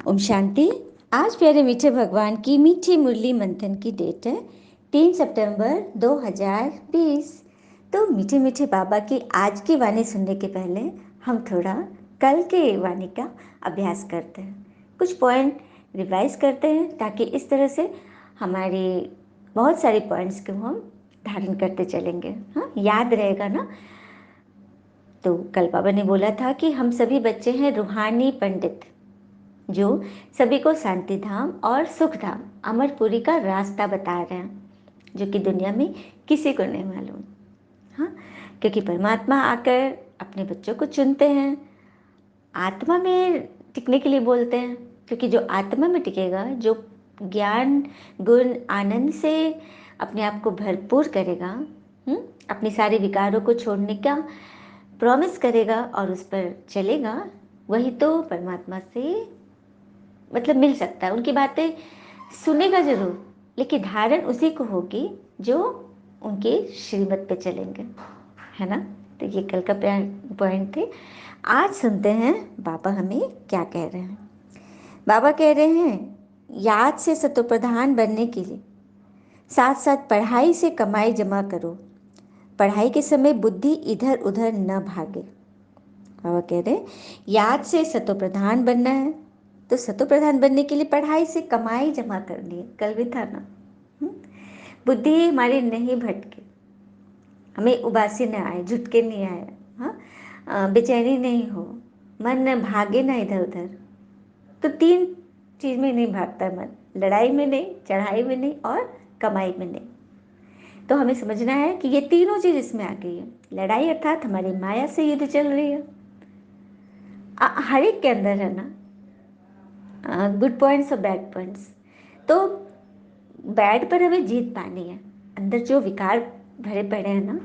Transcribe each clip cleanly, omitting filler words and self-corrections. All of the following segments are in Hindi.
ओम शांति। आज प्यारे मीठे भगवान की मीठी मुरली मंथन की डेट है 3 सितंबर 2020। तो मीठे मीठे बाबा की आज की वाणी सुनने के पहले हम थोड़ा कल के वाणी का अभ्यास करते हैं, कुछ पॉइंट रिवाइज करते हैं ताकि इस तरह से हमारी बहुत सारे पॉइंट्स को हम धारण करते चलेंगे। हाँ, याद रहेगा ना। तो कल बाबा ने बोला था कि हम सभी बच्चे हैं रूहानी पंडित, जो सभी को शांति धाम और सुख धाम अमरपुरी का रास्ता बता रहे हैं, जो कि दुनिया में किसी को नहीं मालूम। हाँ, क्योंकि परमात्मा आकर अपने बच्चों को चुनते हैं, आत्मा में टिकने के लिए बोलते हैं। क्योंकि जो आत्मा में टिकेगा, जो ज्ञान गुण आनंद से अपने आप को भरपूर करेगा, अपने सारे विकारों को छोड़ने का प्रॉमिस करेगा और उस पर चलेगा, वही तो परमात्मा से मतलब मिल सकता है। उनकी बातें सुनेगा जरूर, लेकिन धारण उसी को होगी जो उनके श्रीमत पे चलेंगे, है ना। तो ये कल का पॉइंट थे। आज सुनते हैं बाबा हमें क्या कह रहे हैं। बाबा कह रहे हैं, याद से सतोप्रधान बनने के लिए साथ साथ पढ़ाई से कमाई जमा करो। पढ़ाई के समय बुद्धि इधर उधर न भागे। बाबा कह रहे हैं, याद से सतोप्रधान बनना है, तो सतोप्रधान बनने के लिए पढ़ाई से कमाई जमा करनी है। कल भी था ना। हम्म? बुद्धि हमारी नहीं भटके, हमें उबासी न आए, झुटके नहीं आए, हाँ, बेचैनी नहीं हो, मन न भागे ना इधर उधर। तो तीन चीज में नहीं भागता मन, लड़ाई में नहीं, चढ़ाई में नहीं और कमाई में नहीं। तो हमें समझना है कि ये तीनों चीज इसमें आ गई है। लड़ाई अर्थात हमारी माया से युद्ध चल रही है, हर एक के अंदर है ना, गुड पॉइंट्स और बैड पॉइंट्स। तो बैड पर हमें जीत पानी है। अंदर जो विकार भरे पड़े हैं ना,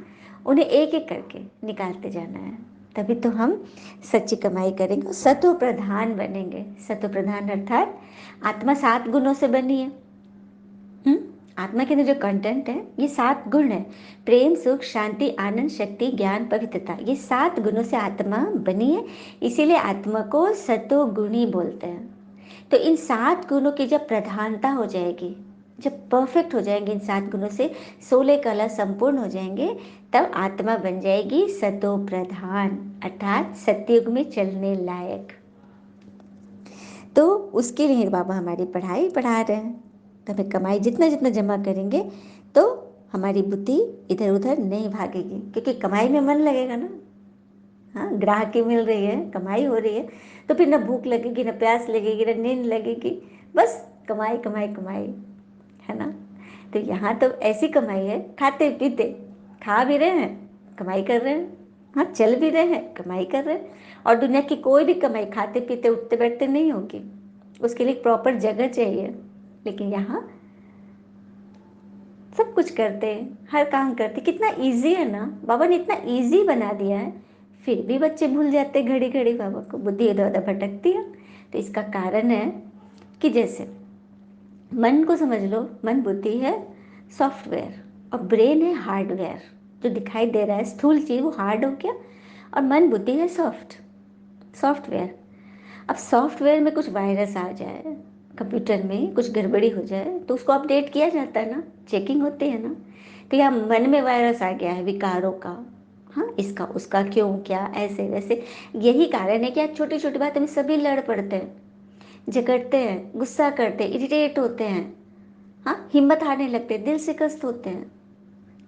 उन्हें एक एक करके निकालते जाना है। तभी तो हम सच्ची कमाई करेंगे, सतो प्रधान बनेंगे। सतो प्रधान अर्थात आत्मा 7 गुणों से बनी है। हम्म? आत्मा के अंदर जो कंटेंट है, ये 7 गुण है। प्रेम, सुख, शांति, आनंद, शक्ति, ज्ञान, पवित्रता, ये 7 गुणों से आत्मा बनी है। इसीलिए आत्मा को सतो गुणी बोलते हैं। तो इन 7 गुणों की जब प्रधानता हो जाएगी, जब परफेक्ट हो जाएंगे इन 7 गुणों से, 16 कला संपूर्ण हो जाएंगे, तब आत्मा बन जाएगी सतो प्रधान अर्थात सतयुग में चलने लायक। तो उसके लिए बाबा हमारी पढ़ाई पढ़ा रहे हैं। तो हमें कमाई जितना जितना जमा करेंगे, तो हमारी बुद्धि इधर उधर नहीं भागेगी, क्योंकि कमाई में मन लगेगा ना। हाँ, ग्राहकी मिल रही है, कमाई हो रही है, तो फिर ना भूख लगेगी, ना प्यास लगेगी, ना नींद लगेगी, बस कमाई कमाई कमाई, है ना। तो यहाँ तो ऐसी कमाई है, खाते पीते खा भी रहे हैं, कमाई कर रहे हैं, हाँ, चल भी रहे हैं, कमाई कर रहे हैं। और दुनिया की कोई भी कमाई खाते पीते उठते बैठते नहीं होगी, उसके लिए प्रॉपर जगह चाहिए। लेकिन यहाँ सब कुछ करते हैं, हर काम करते, कितना इजी है ना। बाबा ने इतना इजी बना दिया है, फिर भी बच्चे भूल जाते घड़ी घड़ी बाबा को, बुद्धि इधर उधर भटकती है। तो इसका कारण है कि जैसे मन को समझ लो, मन बुद्धि है सॉफ्टवेयर और ब्रेन है हार्डवेयर। जो दिखाई दे रहा है स्थूल चीज, वो हार्ड हो गया, और मन बुद्धि है सॉफ्टवेयर। अब सॉफ्टवेयर में कुछ वायरस आ जाए, कंप्यूटर में कुछ गड़बड़ी हो जाए, तो उसको अपडेट किया जाता है ना, चेकिंग होती है ना। तो यहाँ मन में वायरस आ गया है विकारों का, हाँ, इसका उसका क्यों क्या ऐसे वैसे। यही कारण है कि आज छोटी छोटी बात में सभी लड़ पड़ते हैं, झगड़ते हैं, गुस्सा करते हैं, इरिटेट होते हैं, हाँ, हिम्मत हारने लगते हैं, दिल शिकस्त होते हैं।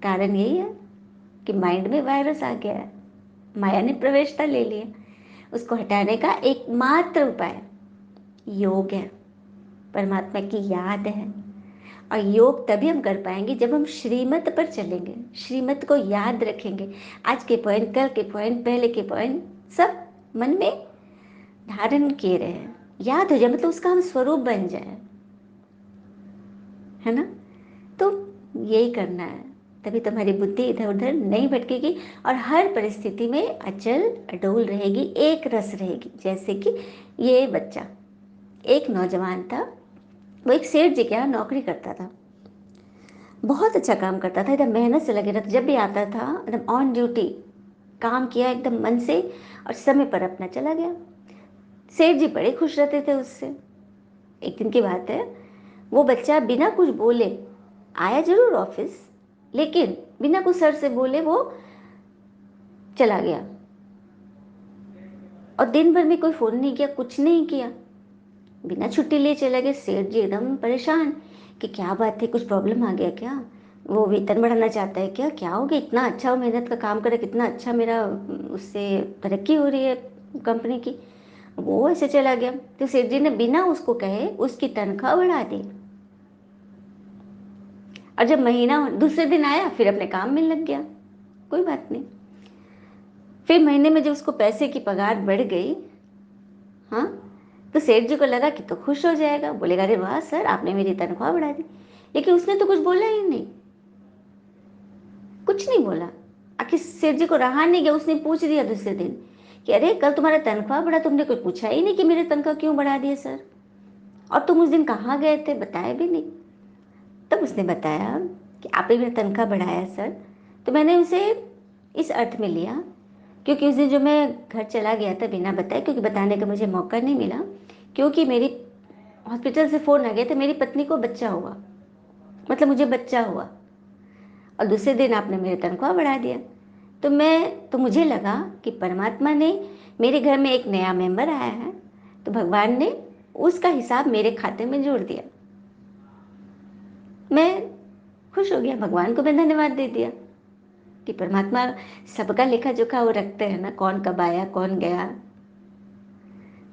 कारण यही है कि माइंड में वायरस आ गया है, माया ने प्रवेशता ले लिया। उसको हटाने का एकमात्र उपाय योग है, परमात्मा की याद है। और योग तभी हम कर पाएंगे जब हम श्रीमत पर चलेंगे, श्रीमत को याद रखेंगे। आज के पॉइंट, कल के पॉइंट, पहले के पॉइंट सब मन में धारण किए रहे, याद हो जाए, मतलब उसका हम स्वरूप बन जाए, है ना। तो यही करना है, तभी तुम्हारी बुद्धि इधर उधर नहीं भटकेगी और हर परिस्थिति में अचल अडोल रहेगी, एक रस रहेगी। जैसे कि ये बच्चा, एक नौजवान था, वो एक सेठ जी के यहाँ नौकरी करता था, बहुत अच्छा काम करता था, एकदम मेहनत से लगे रहता, जब भी आता था एकदम ऑन ड्यूटी काम किया एकदम मन से, और समय पर अपना चला गया। सेठ जी बड़े खुश रहते थे उससे। एक दिन की बात है, वो बच्चा बिना कुछ बोले आया जरूर ऑफिस, लेकिन बिना कुछ सर से बोले वो चला गया और दिन भर में कोई फोन नहीं किया, कुछ नहीं किया, बिना छुट्टी लिए चला गया। सेठ जी एकदम परेशान कि क्या बात है, कुछ प्रॉब्लम आ गया क्या, वो वेतन बढ़ाना चाहता है क्या, क्या हो गया, इतना अच्छा वो मेहनत का काम करे, कितना अच्छा मेरा उससे तरक्की हो रही है कंपनी की, वो ऐसे चला गया। तो सेठ जी ने बिना उसको कहे उसकी तनख्वाह बढ़ा दी। और जब महीना दूसरे दिन आया फिर अपने काम में लग गया, कोई बात नहीं। फिर महीने में जब उसको पैसे की पगार बढ़ गई, हाँ, तो सेठ जी को लगा कि तो खुश हो जाएगा, बोलेगा अरे वाह सर आपने मेरी तनख्वाह बढ़ा दी। लेकिन उसने तो कुछ बोला ही नहीं, कुछ नहीं बोला। आखिर सेठ जी को रहा नहीं गया, उसने पूछ दिया दूसरे दिन कि अरे कल तुम्हारा तनख्वाह बढ़ा, तुमने कुछ पूछा ही नहीं कि मेरे तनख्वाह क्यों बढ़ा दिए सर, और तुम उस दिन कहाँ गए थे, बताया भी नहीं। तब उसने बताया कि आपने मेरा तनख्वाह बढ़ाया सर। तो मैंने उसे इस अर्थ में लिया, क्योंकि उस दिन जो मैं घर चला गया था बिना बताए, क्योंकि बताने का मुझे मौका नहीं मिला, क्योंकि मेरी हॉस्पिटल से फ़ोन आ गया था, मेरी पत्नी को बच्चा हुआ, मतलब मुझे बच्चा हुआ, और दूसरे दिन आपने मेरी तनख्वाह बढ़ा दिया। तो मुझे लगा कि परमात्मा ने, मेरे घर में एक नया मेंबर आया है, तो भगवान ने उसका हिसाब मेरे खाते में जोड़ दिया। मैं खुश हो गया, भगवान को मैं धन्यवाद दे दिया कि परमात्मा सबका लेखा जोखा वो रखते हैं ना, कौन कब आया कौन गया।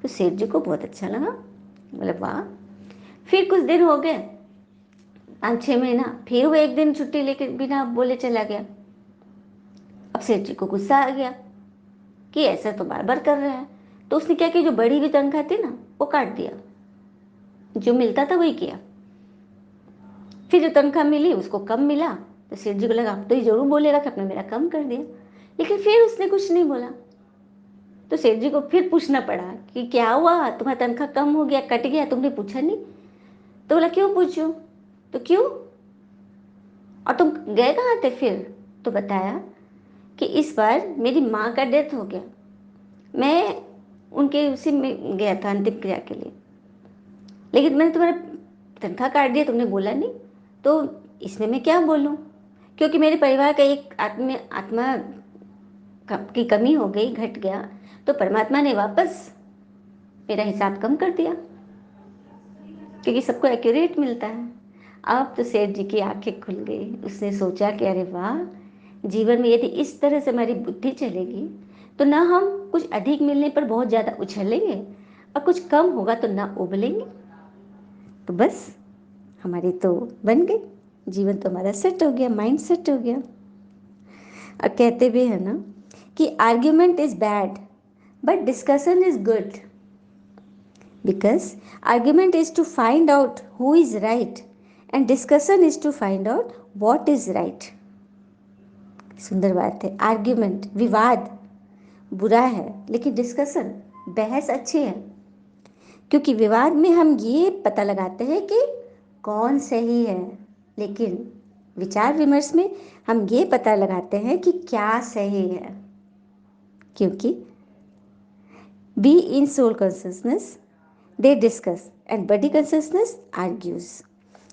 तो सेठ जी को बहुत अच्छा लगा, मतलब वाह। फिर कुछ दिन हो गए, 5-6 महीना, फिर वो एक दिन छुट्टी लेके बिना बोले चला गया। अब सेठ जी को गुस्सा आ गया कि ऐसा तो बार बार कर रहा है। तो उसने क्या किया, जो बढ़ी हुई तनख्वाह थी ना वो काट दिया, जो मिलता था वही किया। फिर जो तनख्वाह मिली उसको कम मिला, तो सेठ जी को लगा अब तो ये जरूर बोलेगा कि आपने मेरा कम कर दिया, लेकिन फिर उसने कुछ नहीं बोला। तो सेठ जी को फिर पूछना पड़ा कि क्या हुआ, तुम्हारा तनख्वाह कम हो गया, कट गया, तुमने पूछा नहीं। तो बोला क्यों पूछूं, तो क्यों, और तुम गए कहाँ थे फिर। तो बताया कि इस बार मेरी माँ का डेथ हो गया, मैं उनके उसी में गया था अंतिम क्रिया के लिए, लेकिन मैंने तुम्हारा तनख्वाह काट दिया, तुमने बोला नहीं, तो इसमें मैं क्या बोलूं, क्योंकि मेरे परिवार का एक आत्मा आत्मा की कमी हो गई, घट गया, तो परमात्मा ने वापस मेरा हिसाब कम कर दिया, क्योंकि सबको एक्यूरेट मिलता है। अब तो सेठ जी की आंखें खुल गई, उसने सोचा कि अरे वाह, जीवन में यदि इस तरह से हमारी बुद्धि चलेगी तो ना हम कुछ अधिक मिलने पर बहुत ज़्यादा उछलेंगे, और कुछ कम होगा तो ना उबलेंगे। तो बस हमारी तो बन गई, जीवन तो हमारा सेट हो गया, माइंड सेट हो गया। और कहते भी है ना कि argument is bad but discussion is good, because argument is to find out who is right and discussion is to find out what is right। सुंदर बात है, आर्ग्यूमेंट विवाद बुरा है, लेकिन डिस्कशन बहस अच्छी है, क्योंकि विवाद में हम ये पता लगाते हैं कि कौन सही है, लेकिन विचार विमर्श में हम ये पता लगाते हैं कि क्या सही है, क्योंकि be in soul consciousness they discuss and body consciousness argues.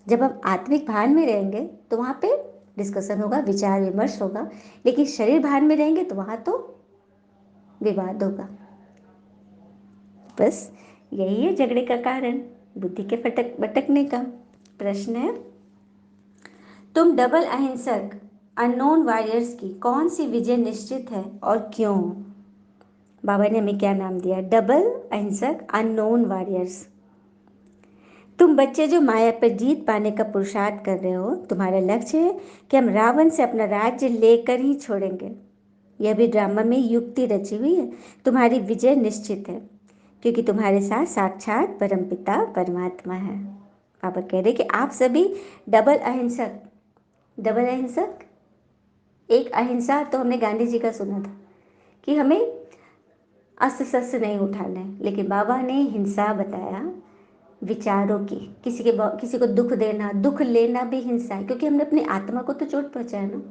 जब हम आत्मिक भान में रहेंगे तो वहाँ पे डिस्कशन होगा, विचार विमर्श होगा, लेकिन शरीर भान में रहेंगे तो वहाँ तो विवाद होगा। बस यही है झगड़े का कारण, बुद्धि के फटक भटकने का। प्रश्न है, तुम डबल अहिंसक अननोन वॉरियर्स की कौन सी विजय निश्चित है और क्यों। बाबा ने हमें क्या नाम दिया, डबल अहिंसक अननोन वॉरियर्स। तुम बच्चे जो माया पर जीत पाने का पुरुषार्थ कर रहे हो, तुम्हारा लक्ष्य है कि हम रावण से अपना राज्य लेकर ही छोड़ेंगे। यह भी ड्रामा में युक्ति रची हुई है, तुम्हारी विजय निश्चित है, क्योंकि तुम्हारे साथ साक्षात परमपिता परमात्मा है। पापा कह रहे कि आप सभी डबल अहिंसक। डबल अहिंसक, एक अहिंसा तो हमने गांधी जी का सुना था कि हमें अस्त्र शस्त्र नहीं उठाना है, लेकिन बाबा ने हिंसा बताया विचारों की, किसी को दुख देना, दुख लेना भी हिंसा है, क्योंकि हमने अपनी आत्मा को तो चोट पहुंचाया ना,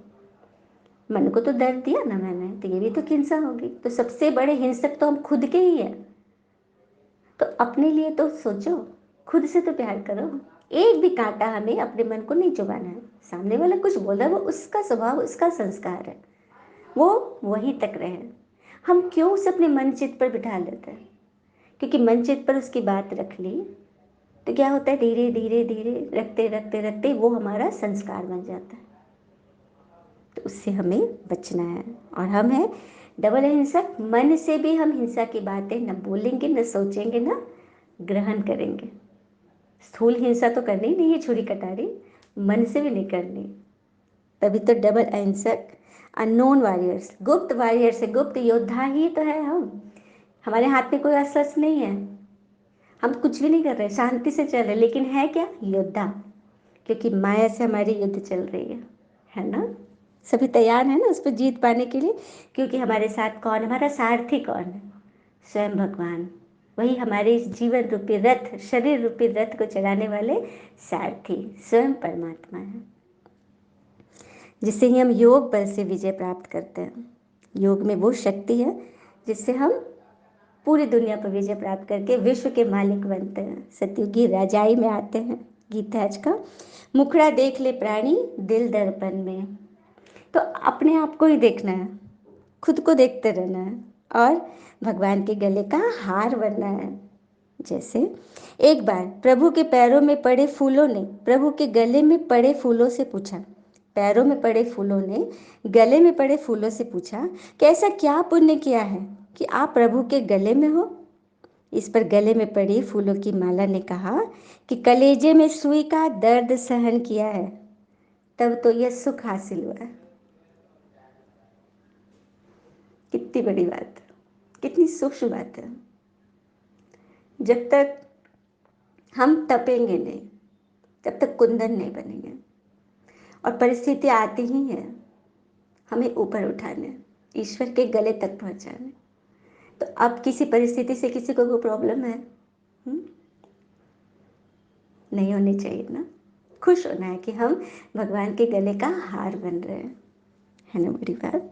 मन को तो दर्द दिया ना मैंने, तो ये भी तो हिंसा होगी। तो सबसे बड़े हिंसक तो हम खुद के ही है, तो अपने लिए तो सोचो। खुद से तो प्यार करो। एक भी कांटा हमें अपने मन को नहीं चुभाना है। सामने वाला कुछ बोल रहा है, वो उसका स्वभाव, उसका संस्कार है, वो वहीं तक रहे। हम क्यों उसे अपने मन चित पर बिठा लेते हैं? क्योंकि मन चित पर उसकी बात रख ली तो क्या होता है, धीरे धीरे धीरे रखते रखते रखते वो हमारा संस्कार बन जाता है। तो उससे हमें बचना है। और हम हैं डबल हिंसक। मन से भी हम हिंसा की बातें न बोलेंगे, न सोचेंगे, न ग्रहण करेंगे। स्थूल हिंसा तो करनी ही नहीं है, छुरी कटारी, मन से भी नहीं करनी। तभी तो डबल अहिंसक। अननोन वॉरियर्स, गुप्त वॉरियर्स है, गुप्त योद्धा ही तो है हम। हमारे हाथ में कोई अस्त्र नहीं है, हम कुछ भी नहीं कर रहे, शांति से चल रहे, लेकिन है क्या, योद्धा। क्योंकि माया से हमारी युद्ध चल रही है ना। सभी तैयार है ना उस पर जीत पाने के लिए। क्योंकि हमारे साथ कौन, हमारा सारथी कौन है? स्वयं भगवान। वही हमारे इस जीवन रूपी रथ, शरीर रूपी रथ को चलाने वाले सारथी स्वयं परमात्मा है, जिससे ही हम योग बल से विजय प्राप्त करते हैं। योग में वो शक्ति है जिससे हम पूरी दुनिया पर विजय प्राप्त करके विश्व के मालिक बनते हैं, सतयुगी राजाई में आते हैं। गीता आज का मुखड़ा देख ले प्राणी दिल दर्पण में। तो अपने आप को ही देखना है, खुद को देखते रहना है और भगवान के गले का हार बनना है। जैसे एक बार प्रभु के पैरों में पड़े फूलों ने प्रभु के गले में पड़े फूलों से पूछा, पैरों में पड़े फूलों ने गले में पड़े फूलों से पूछा कि ऐसा क्या पुण्य किया है कि आप प्रभु के गले में हो? इस पर गले में पड़ी फूलों की माला ने कहा कि कलेजे में सुई का दर्द सहन किया है, तब तो यह सुख हासिल हुआ। कितनी बड़ी बात, कितनी सूक्ष्म बात है। जब तक हम तपेंगे नहीं, तब तक कुंदन नहीं बनेंगे। और परिस्थिति आती ही है हमें ऊपर उठाने, ईश्वर के गले तक पहुंचाने। तो अब किसी परिस्थिति से किसी को कोई प्रॉब्लम है? नहीं होनी चाहिए ना। खुश होना है कि हम भगवान के गले का हार बन रहे हैं, है ना बड़ी बात।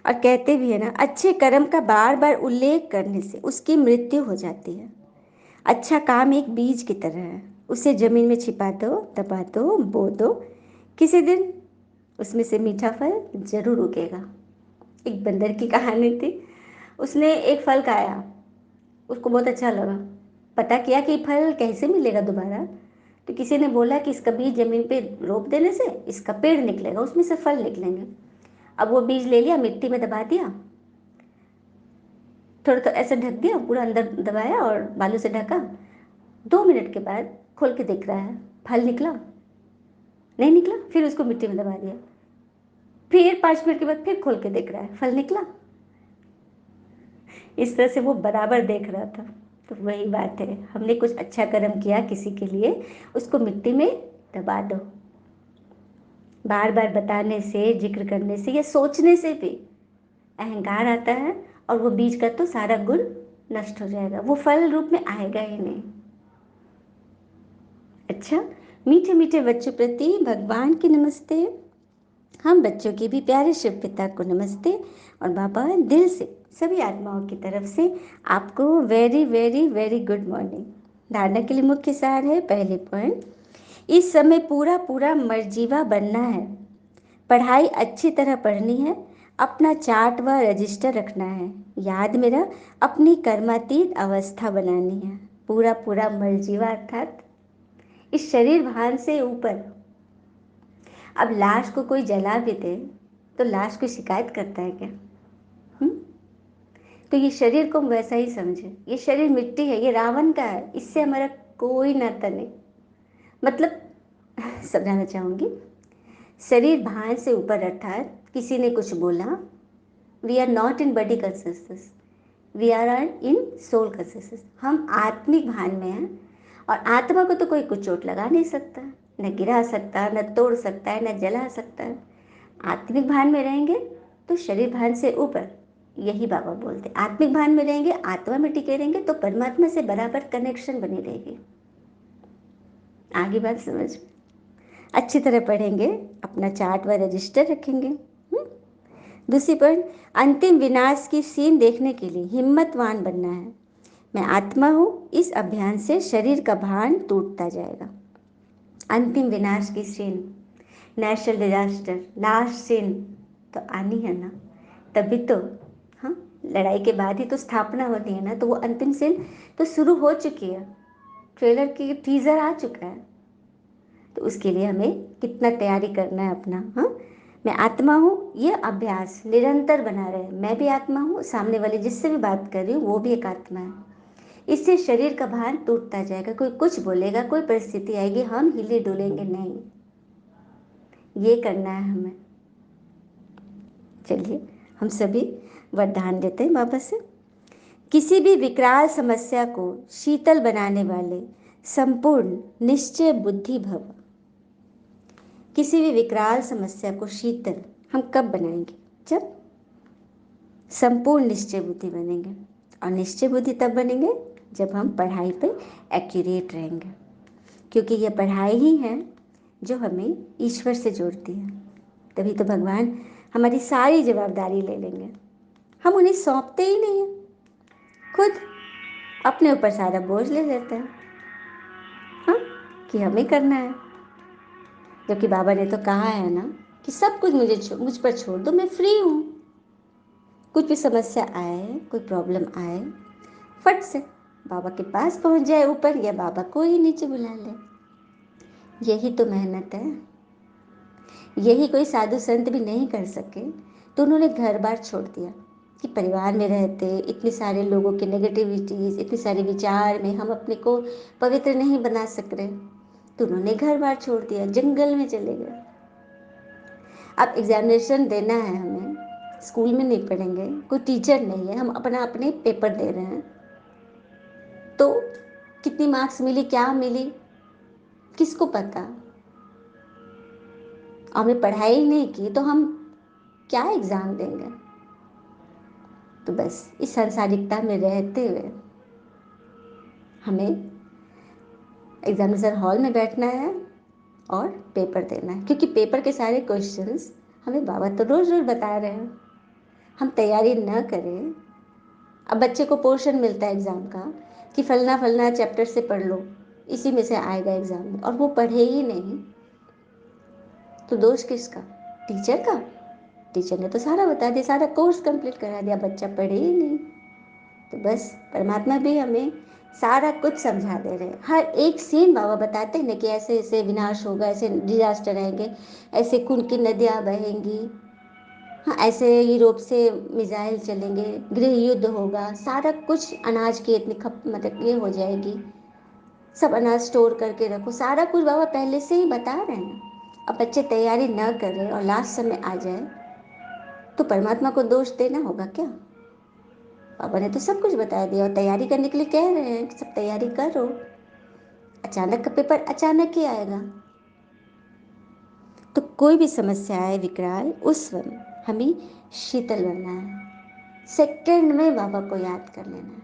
और कहते भी है ना, अच्छे कर्म का बार बार उल्लेख करने से उसकी मृत्यु हो जाती है। अच्छा काम एक बीज की तरह है, उसे जमीन में छिपा दो, दबा दो, बो दो, किसी दिन उसमें से मीठा फल जरूर उगेगा। एक बंदर की कहानी थी। उसने एक फल खाया, उसको बहुत अच्छा लगा। पता किया कि फल कैसे मिलेगा दोबारा, तो किसी ने बोला कि इसका बीज जमीन पे रोप देने से इसका पेड़ निकलेगा, उसमें से फल निकलेंगे। अब वो बीज ले लिया, मिट्टी में दबा दिया, थोड़ा तो ऐसे ढक दिया, पूरा अंदर दबाया और बालू से ढका। 2 मिनट के बाद खोल के देख रहा है, फल निकला नहीं निकला। फिर उसको मिट्टी में दबा दिया, फिर 5 मिनट के बाद फिर खोल के देख रहा है, फल निकला। इस तरह से वो बराबर देख रहा था। तो वही बात है, हमने कुछ अच्छा कर्म किया किसी के लिए, उसको मिट्टी में दबा दो। बार बार बताने से, जिक्र करने से या सोचने से भी अहंकार आता है और वो बीज का तो सारा गुण नष्ट हो जाएगा, वो फल रूप में आएगा ही नहीं। अच्छा, मीठे मीठे बच्चों प्रति भगवान की नमस्ते। हम बच्चों के भी प्यारे शिव पिता को नमस्ते। और बाबा दिल से सभी आत्माओं की तरफ से आपको very very very good morning. धारणा के लिए मुख्य सार है, पहले पॉइंट, इस समय पूरा पूरा मर्जीवा बनना है। पढ़ाई अच्छी तरह पढ़नी है, अपना चार्ट व रजिस्टर रखना है, याद मेरा अपनी कर्मातीत अवस्था बनानी है। पूरा पूरा मर्जीवा अर्थात इस शरीर भान से ऊपर। अब लाश को कोई जला भी दे तो लाश को शिकायत करता है क्या? तो ये शरीर को हम वैसा ही समझे, ये शरीर मिट्टी है, ये रावण का है, इससे हमारा कोई नाता नहीं। मतलब समझाना चाहूँगी, शरीर भान से ऊपर अर्थात किसी ने कुछ बोला, we are not in body consistence, we are in soul consistence. हम आत्मिक भान में हैं और आत्मा को तो कोई कुछ चोट लगा नहीं सकता, न गिरा सकता, न तोड़ सकता है, न जला सकता है। आत्मिक भान में रहेंगे तो शरीर भान से ऊपर, यही बाबा बोलते, आत्मिक भान में रहेंगे, आत्मा में टिके रहेंगे तो परमात्मा से बराबर कनेक्शन बनी रहेगी। आगे बात समझ। अच्छी तरह पढ़ेंगे, अपना चार्ट व रजिस्टर रखेंगे। दूसरी पॉइंट, अंतिम विनाश की सीन देखने के लिए हिम्मतवान बनना है। मैं आत्मा हूँ, इस अभियान से शरीर का भान टूटता जाएगा। अंतिम विनाश की scene, national disaster, last scene तो आनी है ना, तभी तो। हाँ, लड़ाई के बाद ही तो स्थापना होती है ना, तो वो अंतिम सीन तो शुरू हो चुकी है, ट्रेलर की टीजर आ चुका है। तो उसके लिए हमें कितना तैयारी करना है अपना। हाँ, मैं आत्मा हूँ, ये अभ्यास निरंतर बना रहे। मैं भी आत्मा हूँ, सामने वाले जिससे भी बात कर रही हूँ वो भी एक आत्मा है। इससे शरीर का भार टूटता जाएगा। कोई कुछ बोलेगा, कोई परिस्थिति आएगी, हम हिले डुलेंगे नहीं। ये करना है हमें। चलिए हम सभी वरदान देते हैं बाबा से। किसी भी विकराल समस्या को शीतल बनाने वाले संपूर्ण निश्चय बुद्धि भव। किसी भी विकराल समस्या को शीतल हम कब बनाएंगे? जब संपूर्ण निश्चय बुद्धि बनेंगे। और निश्चय बुद्धि तब बनेंगे जब हम पढ़ाई पे एक्यूरेट रहेंगे, क्योंकि यह पढ़ाई ही है जो हमें ईश्वर से जोड़ती है। तभी तो भगवान हमारी सारी जवाबदारी ले लेंगे। हम उन्हें सौंपते ही नहीं हैं, खुद अपने ऊपर सारा बोझ ले लेते हैं। हाँ, कि हमें करना है, जबकि बाबा ने तो कहा है ना कि सब कुछ मुझ पर छोड़ दो, मैं फ्री हूँ। कुछ भी समस्या आए, कोई प्रॉब्लम आए, फट से बाबा के पास पहुँच जाए ऊपर, या बाबा को ही नीचे बुला ले। यही तो मेहनत है। यही कोई साधु संत भी नहीं कर सके, तो उन्होंने घर बार छोड़ दिया कि परिवार में रहते इतने सारे लोगों के नेगेटिविटीज, इतने सारे विचार में हम अपने को पवित्र नहीं बना सक रहे, तो उन्होंने घर बार छोड़ दिया, जंगल में चले गए। अब एग्जामिनेशन देना है हमें, स्कूल में नहीं पढ़ेंगे, कोई टीचर नहीं है, हम अपने पेपर दे रहे हैं, तो कितनी मार्क्स मिली, क्या मिली, किसको पता। हमने पढ़ाई नहीं की तो हम क्या एग्ज़ाम देंगे। तो बस इस सांसारिकता में रहते हुए हमें एग्जामिनेशन हॉल में बैठना है और पेपर देना है, क्योंकि पेपर के सारे क्वेश्चंस हमें बाबा तो रोज़ रोज़ बता रहे हैं। हम तैयारी न करें। अब बच्चे को पोर्शन मिलता है एग्ज़ाम का कि फलना फलना चैप्टर से पढ़ लो, इसी में से आएगा एग्ज़ाम में, और वो पढ़े ही नहीं, तो दोष किसका? टीचर का। टीचर ने तो सारा बता दिया, सारा कोर्स कंप्लीट करा दिया, बच्चा पढ़े ही नहीं। तो बस परमात्मा भी हमें सारा कुछ समझा दे रहे हैं। हर एक सीन बाबा बताते हैं ना कि ऐसे ऐसे विनाश होगा, ऐसे डिजास्टर आएंगे, ऐसे खून की नदियाँ बहेंगी, हाँ ऐसे यूरोप से मिसाइल चलेंगे, गृह युद्ध होगा, सारा कुछ, अनाज की इतनी खप मतलब ये हो जाएगी, सब अनाज स्टोर करके रखो, सारा कुछ बाबा पहले से ही बता रहे हैं। अब बच्चे तैयारी न करें और लास्ट समय आ जाए तो परमात्मा को दोष देना होगा क्या? बाबा ने तो सब कुछ बता दिया और तैयारी करने के लिए कह रहे हैं कि सब तैयारी करो। अचानक का पेपर अचानक ही आएगा, तो कोई भी समस्या आए विकराल, उस वक्त हमें शीतल बनना है। सेकंड में बाबा को याद कर लेना है।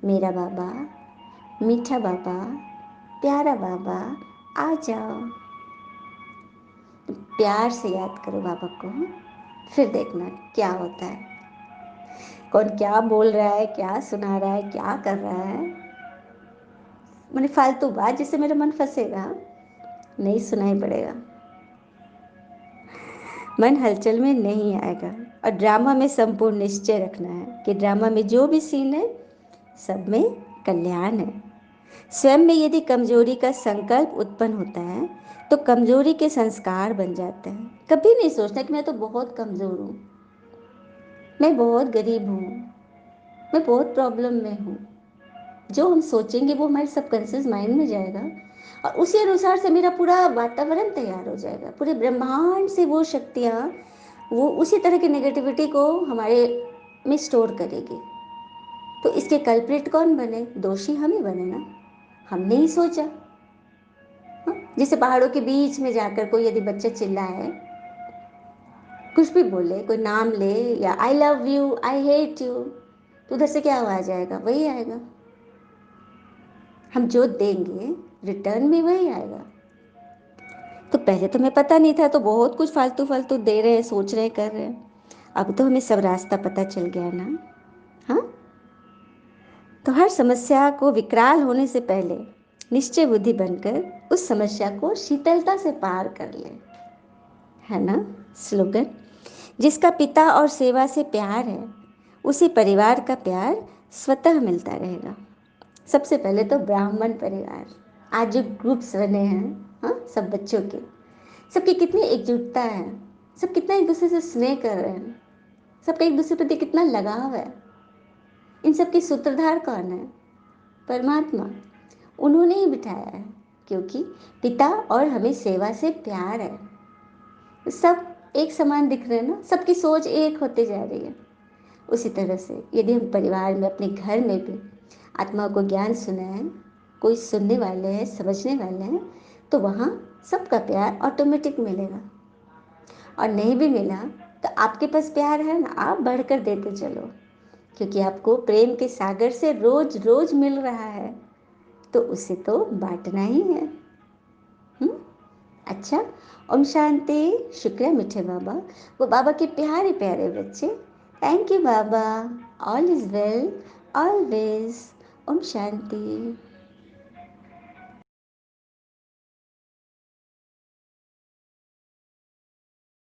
मेरा बाबा, मीठा बाबा, प्यारा बाबा, आ जाओ। प्यार से याद करो बाबा को, फिर देखना क्या होता है। कौन क्या बोल रहा है, क्या सुना रहा है, क्या कर रहा है, मैंने फालतू बात जिससे मेरा मन फंसेगा नहीं सुनाई पड़ेगा, मन हलचल में नहीं आएगा। और ड्रामा में संपूर्ण निश्चय रखना है कि ड्रामा में जो भी सीन है सब में कल्याण है। स्वयं में यदि कमजोरी का संकल्प उत्पन्न होता है तो कमजोरी के संस्कार बन जाते हैं। कभी नहीं सोचना कि मैं तो बहुत कमजोर हूँ, मैं बहुत गरीब हूँ, मैं बहुत प्रॉब्लम में हूँ। जो हम सोचेंगे वो हमारे सबकॉन्शियस माइंड में जाएगा और उसी अनुसार से मेरा पूरा वातावरण तैयार हो जाएगा। पूरे ब्रह्मांड से वो शक्तियाँ वो उसी तरह की नेगेटिविटी को हमारे में स्टोर करेगी। तो इसके कल्प्रिट कौन बने? दोषी हम ही बने ना, हमने ही सोचा। हाँ? जैसे पहाड़ों के बीच में जाकर कोई यदि बच्चा चिल्लाए, कुछ भी बोले, कोई नाम ले या I love you, I hate you, तो उधर से क्या आवाज आएगा? वही आएगा। हम जो देंगे रिटर्न में वही आएगा। तो पहले तो हमें पता नहीं था, तो बहुत कुछ फालतू फालतू दे रहे हैं, सोच रहे हैं, कर रहे हैं। अब तो हमें सब रास्ता पता चल गया ना। हाँ, तो हर समस्या को विकराल होने से पहले निश्चय बुद्धि बनकर उस समस्या को शीतलता से पार कर ले, है ना स्लोगन। जिसका पिता और सेवा से प्यार है उसे परिवार का प्यार स्वतः मिलता रहेगा। सबसे पहले तो ब्राह्मण परिवार, आज जो ग्रुप्स बने हैं, हाँ, सब बच्चों के, सबकी कितनी एकजुटता है, सब कितना एक दूसरे से स्नेह कर रहे हैं, सबका एक दूसरे प्रति कितना लगाव है। इन सब की सूत्रधार कौन है? परमात्मा। उन्होंने ही बिठाया है, क्योंकि पिता और हमें सेवा से प्यार है। सब एक समान दिख रहे हैं ना, सबकी सोच एक होती जा रही है। उसी तरह से यदि हम परिवार में, अपने घर में भी आत्मा को ज्ञान सुनाएं, कोई सुनने वाले हैं, समझने वाले हैं, तो वहाँ सबका प्यार ऑटोमेटिक मिलेगा। और नहीं भी मिला तो आपके पास प्यार है ना, आप बढ़कर देते चलो, क्योंकि आपको प्रेम के सागर से रोज रोज मिल रहा है, तो उसे तो बांटना ही है। अच्छा, ओम शांति। शुक्रिया मीठे बाबा, वो बाबा के प्यारे प्यारे बच्चे। थैंक यू बाबा। All is well always. ओम शांति।